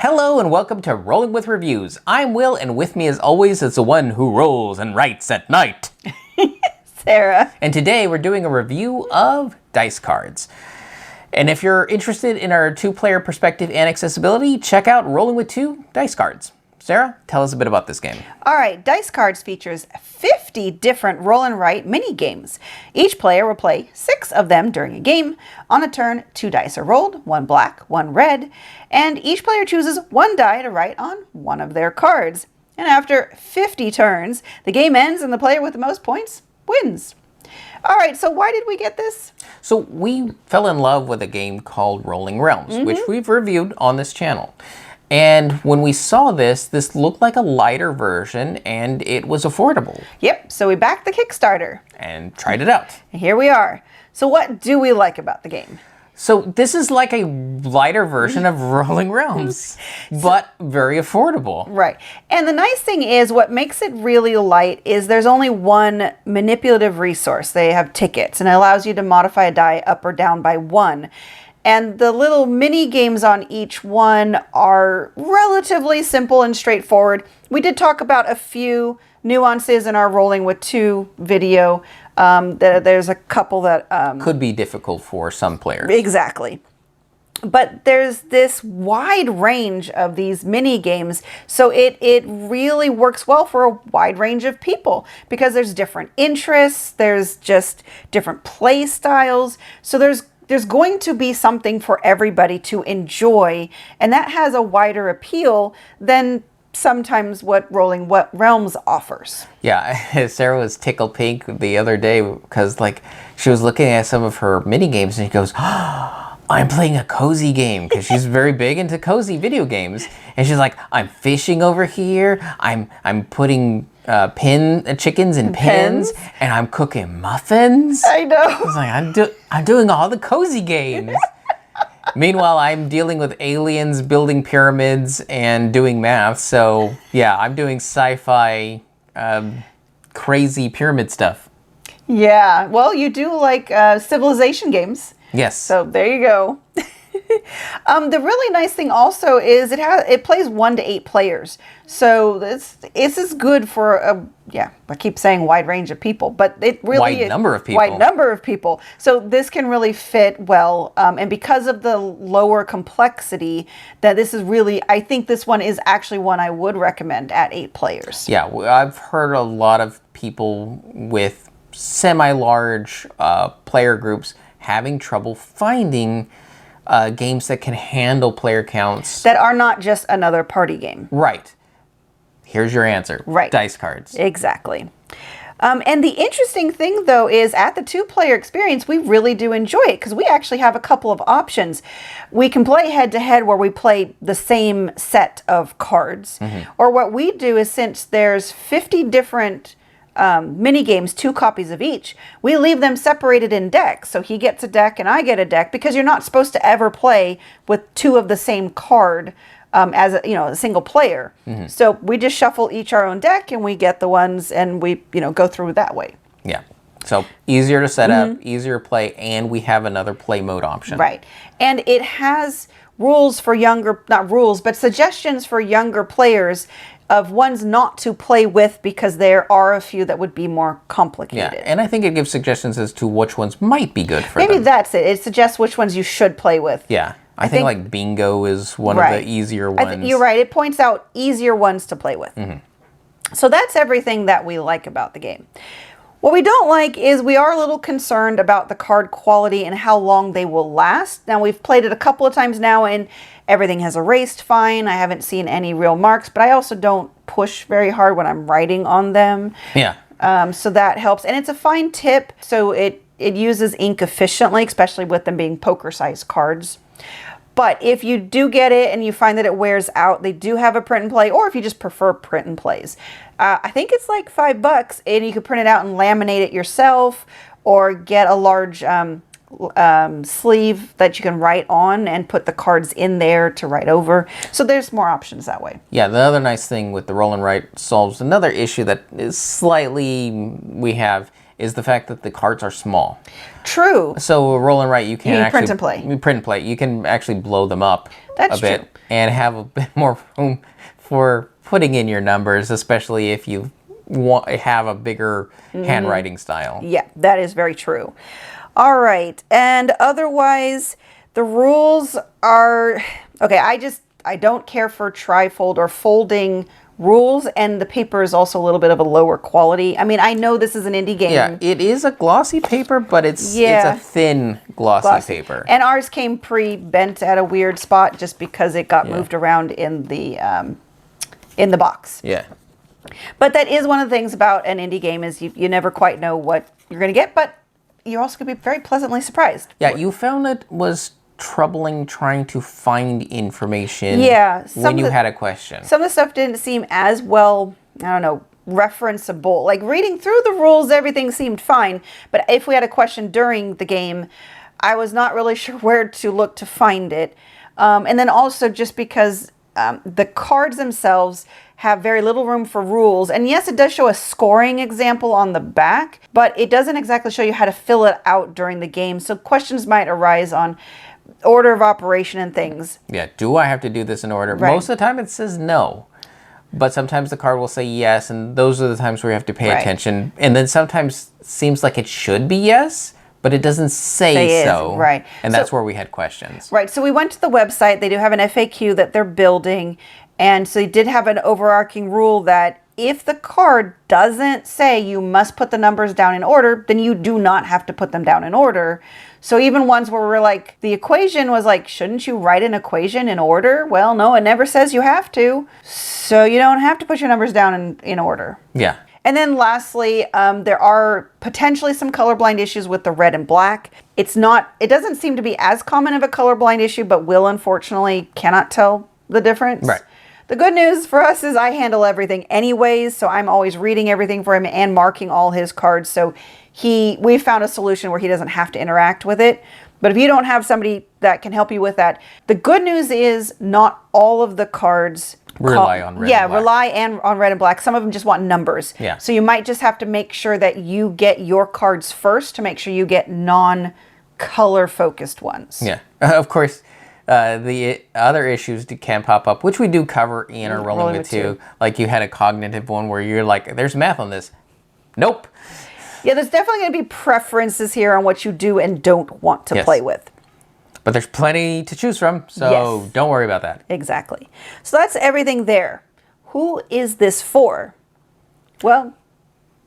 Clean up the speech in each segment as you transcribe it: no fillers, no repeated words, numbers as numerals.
Hello and welcome to Rolling with Reviews. I'm Will, and with me as always is the one who rolls and writes at night. Sarah. And today we're doing a review of dice cards. And if you're interested in our two-player perspective and accessibility, check out Rolling with Two Dice Cards. Sarah, tell us a bit about this game. All right, Dice Cards features 50 different roll and write mini games. Each player will play 6 of them during a game. On a turn, 2 dice are rolled, 1 black, 1 red, and each player chooses 1 die to write on one of their cards. And after 50 turns, the game ends and the player with the most points wins. All right, so why did we get this? So we fell in love with a game called Rolling Realms, which we've reviewed on this channel. And when we saw this looked like a lighter version and it was affordable. Yep, so we backed the Kickstarter. And tried it out. And here we are. So what do we like about the game? So this is like a lighter version of Rolling Realms, but very affordable. Right. And the nice thing is what makes it really light is there's only one manipulative resource. They have tickets and it allows you to modify a die up or down by 1. And the little mini games on each one are relatively simple and straightforward. We did talk about a few nuances in our Rolling with Two video. There's a couple that Could be difficult for some players. Exactly. But there's this wide range of these mini games, so it really works well for a wide range of people because there's different interests, there's just different play styles. So there's going to be something for everybody to enjoy, and that has a wider appeal than sometimes what Rolling Realms offers. Yeah, Sarah was tickled pink the other day because she was looking at some of her mini games and she goes, "Oh, I'm playing a cozy game," because she's very big into cozy video games. And she's like, "I'm fishing over here. I'm putting chickens in pins, and I'm cooking muffins." I know. I was like, I'm doing all the cozy games. Meanwhile, I'm dealing with aliens, building pyramids, and doing math. So yeah, I'm doing sci-fi, crazy pyramid stuff. Yeah, well, you do like civilization games. Yes. So there you go. The really nice thing also is it plays 1 to 8 players. So this is good for I keep saying wide range of people, but it really Wide number of people. Wide number of people. So this can really fit well, and because of the lower complexity, that this is really, I think this one is actually one I would recommend at 8 players. Yeah, I've heard a lot of people with semi-large player groups having trouble finding games that can handle player counts. That are not just another party game. Right. Here's your answer. Right. Dice cards. Exactly. And the interesting thing, though, is at the 2-player experience, we really do enjoy it because we actually have a couple of options. We can play head-to-head where we play the same set of cards. Or what we do is, since there's 50 different mini games, 2 copies of each, we leave them separated in decks. So he gets a deck and I get a deck, because you're not supposed to ever play with 2 of the same card as a single player. So we just shuffle each our own deck and we get the ones and we go through that way. Yeah. So easier to set up, easier to play, and we have another play mode option. Right. And it has rules for not rules, but suggestions for younger players of ones not to play with, because there are a few that would be more complicated. Yeah, and I think it gives suggestions as to which ones might be good for them. Maybe that's it. It suggests which ones you should play with. Yeah. I think like bingo is one of the easier ones. You're right. It points out easier ones to play with. So that's everything that we like about the game. What we don't like is we are a little concerned about the card quality and how long they will last. Now, we've played it a couple of times now and everything has erased fine. I haven't seen any real marks, but I also don't push very hard when I'm writing on them. Yeah. So that helps. And it's a fine tip. So it uses ink efficiently, especially with them being poker-sized cards. But if you do get it and you find that it wears out, they do have a print and play, or if you just prefer print and plays. I think it's like $5, and you can print it out and laminate it yourself, or get a large sleeve that you can write on and put the cards in there to write over. So there's more options that way. Yeah, the other nice thing with the roll and write solves another issue that is slightly we have, is the fact that the cards are small. True. So roll and write, you can mean actually print and play. Print and play. You can actually blow them up That's a bit true. and have a bit more room for putting in your numbers, especially if you have a bigger handwriting style. Yeah, that is very true. All right. And otherwise, the rules are okay. I don't care for trifold or folding rules, and the paper is also a little bit of a lower quality. I mean, I know this is an indie game. Yeah, it is a glossy paper, but it's Yeah. a thin glossy paper. And ours came pre-bent at a weird spot just because it got moved around in the box. Yeah. But that is one of the things about an indie game is you never quite know what you're going to get, but you're also going to be very pleasantly surprised. Yeah, you found it was troubling trying to find information Yeah, when you had a question. Some of the stuff didn't seem as well, I don't know, referenceable. Like reading through the rules, everything seemed fine. But if we had a question during the game, I was not really sure where to look to find it. And then also just because the cards themselves have very little room for rules. And yes, it does show a scoring example on the back, but it doesn't exactly show you how to fill it out during the game. So questions might arise on order of operation and things. Yeah, do I have to do this in order? Right. Most of the time it says no. But sometimes the card will say yes, and those are the times where you have to pay Right. attention. And then sometimes it seems like it should be yes, but it doesn't say so. Right. And So- that's where we had questions. Right. So we went to the website. They do have an FAQ that they're building. And so they did have an overarching rule that if the card doesn't say you must put the numbers down in order, then you do not have to put them down in order. So even ones where we're like, the equation was like, shouldn't you write an equation in order? Well, no, it never says you have to. So you don't have to put your numbers down in order. Yeah. And then lastly, there are potentially some colorblind issues with the red and black. It doesn't seem to be as common of a colorblind issue, but Will unfortunately cannot tell the difference. Right. The good news for us is I handle everything anyways, so I'm always reading everything for him and marking all his cards. So we found a solution where he doesn't have to interact with it. But if you don't have somebody that can help you with that, the good news is not all of the cards Rely on red and black. rely on red and black. Some of them just want numbers. Yeah. So you might just have to make sure that you get your cards first to make sure you get non-color focused ones. Yeah. Of course, the other issues can pop up, which we do cover in our Rolling with Two. Like you had a cognitive one where you're like, there's math on this. Nope. Yeah, there's definitely going to be preferences here on what you do and don't want to Yes. play with. But there's plenty to choose from, so Yes. don't worry about that. Exactly. So that's everything there. Who is this for? Well,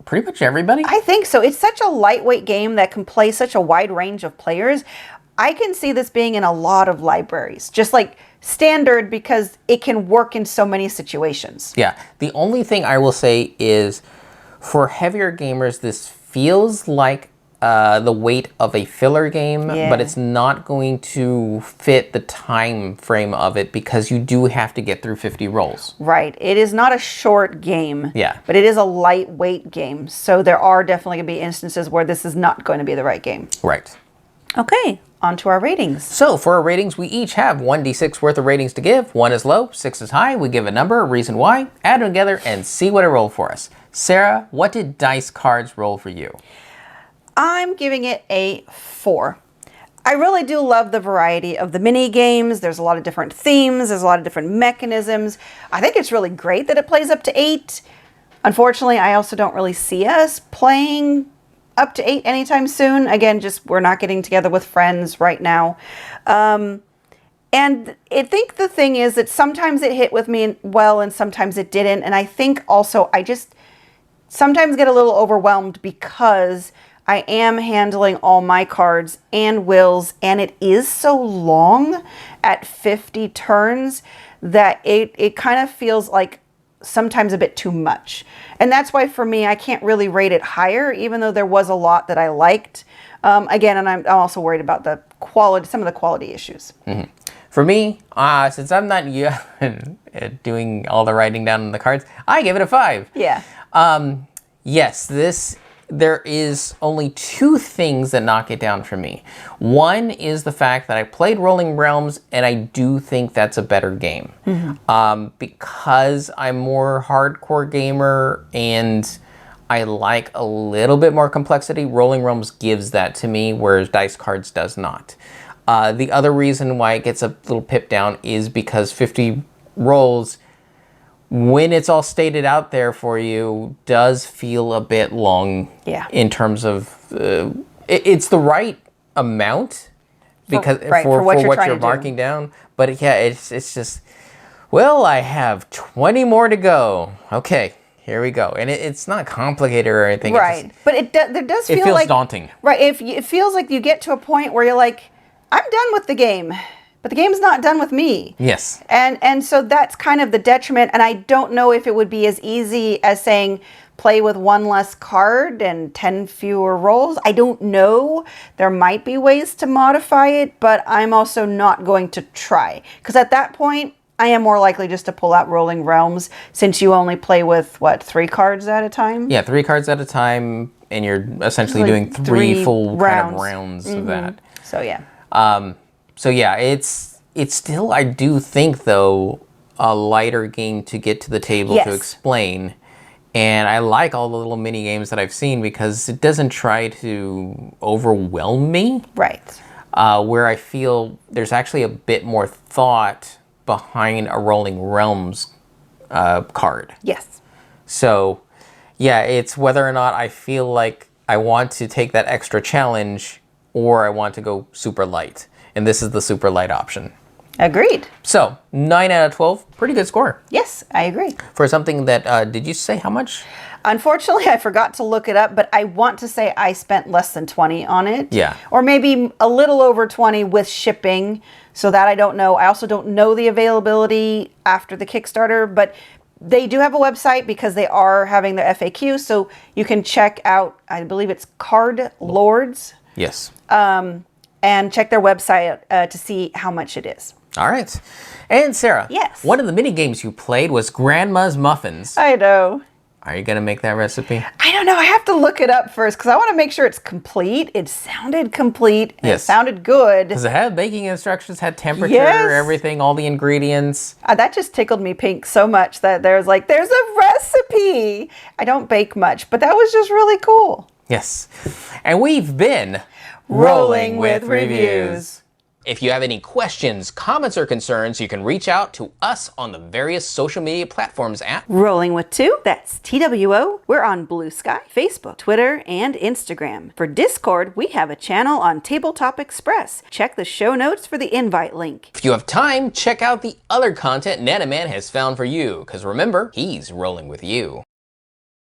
Pretty much everybody. I think so. It's such a lightweight game that can play such a wide range of players. I can see this being in a lot of libraries, just like standard, because it can work in so many situations. Yeah. The only thing I will say is for heavier gamers, this feels like the weight of a filler game, Yeah. but it's not going to fit the time frame of it because you do have to get through 50 rolls. Right. It is not a short game. Yeah. But it is a lightweight game. So there are definitely going to be instances where this is not going to be the right game. Right. Okay. On to our ratings. So for our ratings, we each have 1d6 worth of ratings to give. 1 is low, 6 is high. We give a number, a reason why, add them together, and see what it rolled for us. Sarah, what did dice cards roll for you? I'm giving it a 4. I really do love the variety of the mini games. There's a lot of different themes. There's a lot of different mechanisms. I think it's really great that it plays up to 8. Unfortunately, I also don't really see us playing up to 8 anytime soon. Again, just we're not getting together with friends right now. And I think the thing is that sometimes it hit with me well and sometimes it didn't. And I think also I just sometimes get a little overwhelmed because I am handling all my cards and Will's, and it is so long at 50 turns that it kind of feels like sometimes a bit too much. And that's why for me, I can't really rate it higher, even though there was a lot that I liked. Again, and I'm also worried about the quality, some of the quality issues. Mm-hmm. For me, since I'm not doing all the writing down on the cards, I give it a 5. Yeah. Yes, there is only 2 things that knock it down for me. One is the fact that I played Rolling Realms, and I do think that's a better game. Because I'm more hardcore gamer, and I like a little bit more complexity. Rolling Realms gives that to me, whereas Dice Cards does not. The other reason why it gets a little pip down is because 50 rolls, when it's all stated out there for you, does feel a bit long. Yeah. In terms of, it's the right amount because for what you're marking down. But yeah, it's just, well, I have 20 more to go. Okay, here we go. And it's not complicated or anything. Right. But there does feel it feels like daunting. Right. It feels like you get to a point where you're like, I'm done with the game, but the game's not done with me. Yes. And so that's kind of the detriment. And I don't know if it would be as easy as saying play with one less card and 10 fewer rolls. I don't know. There might be ways to modify it, but I'm also not going to try. Because at that point, I am more likely just to pull out Rolling Realms since you only play with, 3 cards at a time? Yeah, 3 cards at a time, and you're essentially doing three full kind of rounds of that. So, yeah. So yeah, it's still, I do think, though, a lighter game to get to the table to explain. And I like all the little mini games that I've seen because it doesn't try to overwhelm me. Right. Where I feel there's actually a bit more thought behind a Rolling Realms card. Yes. So yeah, it's whether or not I feel like I want to take that extra challenge or I want to go super light. And this is the super light option. Agreed. So 9 out of 12, pretty good score. Yes, I agree. For something that, did you say how much? Unfortunately, I forgot to look it up, but I want to say I spent less than 20 on it. Yeah. Or maybe a little over 20 with shipping, so that I don't know. I also don't know the availability after the Kickstarter, but they do have a website because they are having their FAQ, so you can check out, I believe it's Card Lords. Yes. And check their website to see how much it is. All right. And Sarah. Yes. One of the mini games you played was Grandma's Muffins. I know. Are you going to make that recipe? I don't know. I have to look it up first because I want to make sure it's complete. It sounded complete. And Yes. It sounded good. Does it have baking instructions, had temperature, Yes. everything, all the ingredients? That just tickled me pink so much that there's a recipe. I don't bake much, but that was just really cool. Yes. And we've been Rolling with Reviews. If you have any questions, comments, or concerns, you can reach out to us on the various social media platforms at Rolling with Two, that's TWO. We're on Blue Sky, Facebook, Twitter, and Instagram. For Discord, we have a channel on Tabletop Express. Check the show notes for the invite link. If you have time, check out the other content Nanaman has found for you, because remember, he's rolling with you.